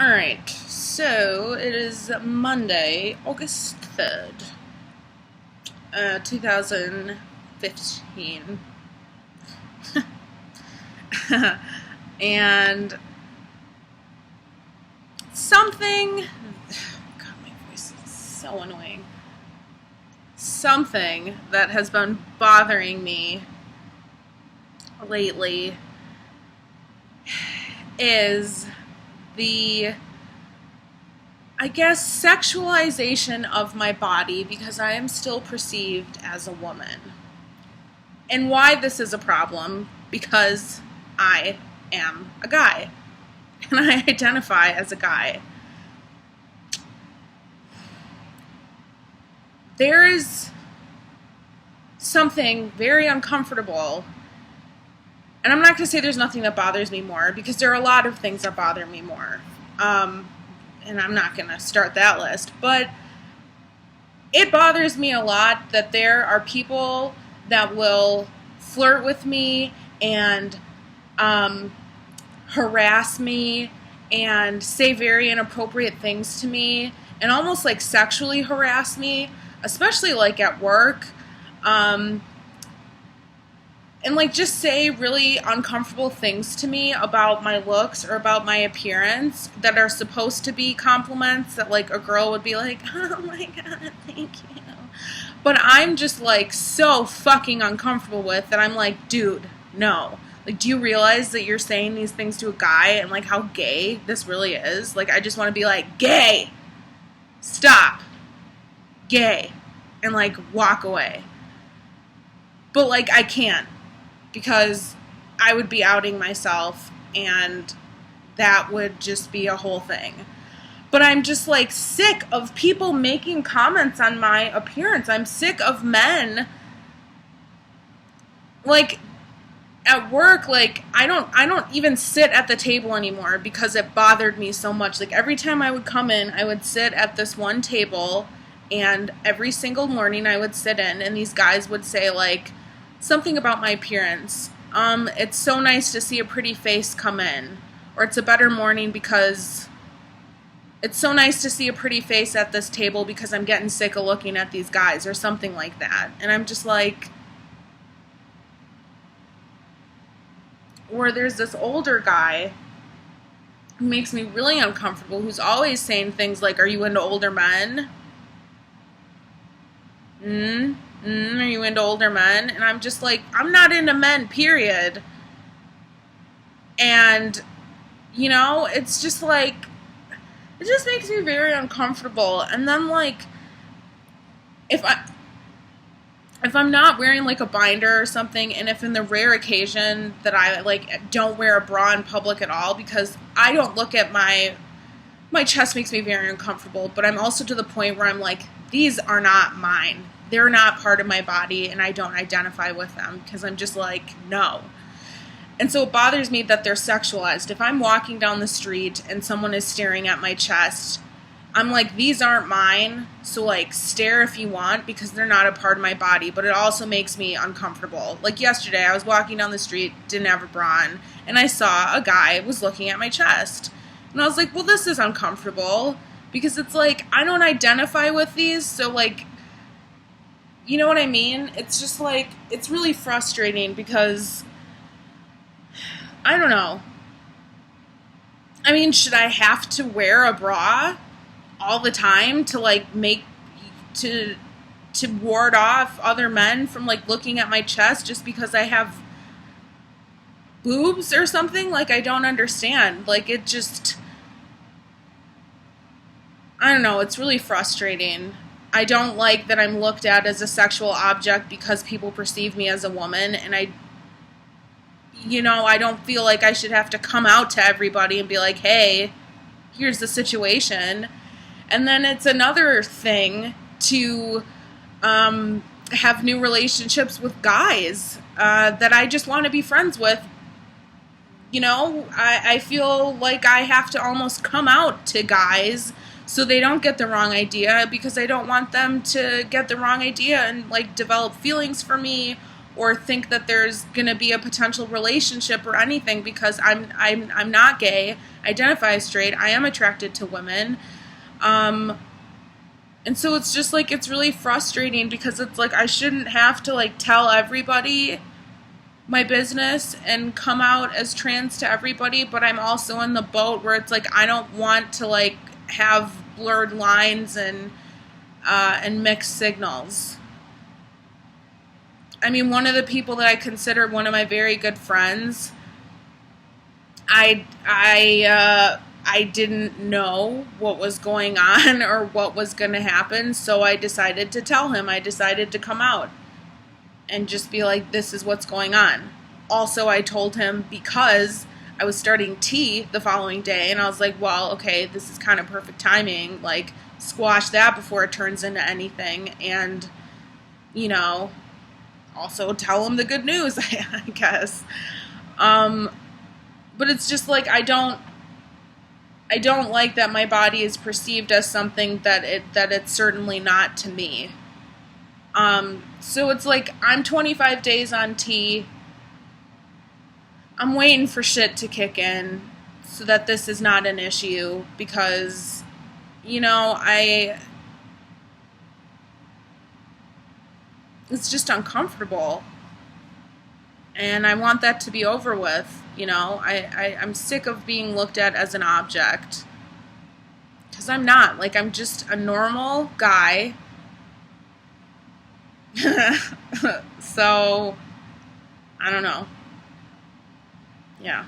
Alright, so it is Monday, August 3rd, 2015. And something, God, my voice is so annoying. Something that has been bothering me lately is the, I guess, sexualization of my body because I am still perceived as a woman. And why this is a problem, because I am a guy. And I identify as a guy. There is something very uncomfortable. And I'm not going to say there's nothing that bothers me more, because there are a lot of things that bother me more. And I'm not going to start that list. But it bothers me a lot that there are people that will flirt with me and harass me and say very inappropriate things to me and almost like sexually harass me, especially like at work. And like just say really uncomfortable things to me about my looks or about my appearance that are supposed to be compliments that like a girl would be like, oh my God, thank you. But I'm just like so fucking uncomfortable with that I'm like, dude, no. Like, do you realize that you're saying these things to a guy and like how gay this really is? Like, I just want to be like, gay, stop, gay, and like walk away. But like, I can't. Because I would be outing myself and that would just be a whole thing. But I'm just like sick of people making comments on my appearance. I'm sick of men. Like at work, like I don't even sit at the table anymore because it bothered me so much. Like every time I would come in, I would sit at this one table and every single morning I would sit in and these guys would say like, something about my appearance. It's so nice to see a pretty face come in. Or it's a better morning because it's so nice to see a pretty face at this table because I'm getting sick of looking at these guys or something like that. And I'm just like, or there's this older guy who makes me really uncomfortable, who's always saying things like, are you into older men? Are you into older men? And I'm just like, I'm not into men, period. And, you know, it's just like, it just makes me very uncomfortable. And then, like, if I'm not wearing, like, a binder or something, and if in the rare occasion that I, like, don't wear a bra in public at all, because I don't look at my chest makes me very uncomfortable, but I'm also to the point where I'm like, these are not mine. They're not part of my body, and I don't identify with them because I'm just like, no. And so it bothers me that they're sexualized. If I'm walking down the street and someone is staring at my chest, I'm like, these aren't mine, so like stare if you want because they're not a part of my body, but it also makes me uncomfortable. Like yesterday, I was walking down the street, didn't have a bra on, and I saw a guy was looking at my chest. And I was like, well, this is uncomfortable because it's like, I don't identify with these, so like, you know what I mean? It's just like, it's really frustrating because, I don't know. I mean, should I have to wear a bra all the time to like to ward off other men from like looking at my chest just because I have boobs or something? Like, I don't understand. Like, it just, I don't know, it's really frustrating. I don't like that I'm looked at as a sexual object because people perceive me as a woman, and I don't feel like I should have to come out to everybody and be like, hey, here's the situation. And then it's another thing to have new relationships with guys that I just want to be friends with. You know, I feel like I have to almost come out to guys so they don't get the wrong idea, because I don't want them to get the wrong idea and like develop feelings for me or think that there's gonna be a potential relationship or anything, because I'm not gay, identify as straight, I am attracted to women. And so it's just like, it's really frustrating, because it's like I shouldn't have to like tell everybody my business and come out as trans to everybody, but I'm also in the boat where it's like I don't want to like have blurred lines and mixed signals. I mean, one of the people that I consider one of my very good friends, I didn't know what was going on or what was going to happen, so I decided to tell him. I decided to come out and just be like, this is what's going on. Also, I told him because I was starting tea the following day, and I was like, well, okay, this is kind of perfect timing. Like, squash that before it turns into anything, and, you know, also tell him the good news, I guess. But it's just like, I don't like that my body is perceived as something that it's certainly not to me. So it's like, I'm 25 days on T. I'm waiting for shit to kick in so that this is not an issue, because, you know, it's just uncomfortable. And I want that to be over with, you know. I'm sick of being looked at as an object. Because I'm not. Like, I'm just a normal guy. So, I don't know. Yeah.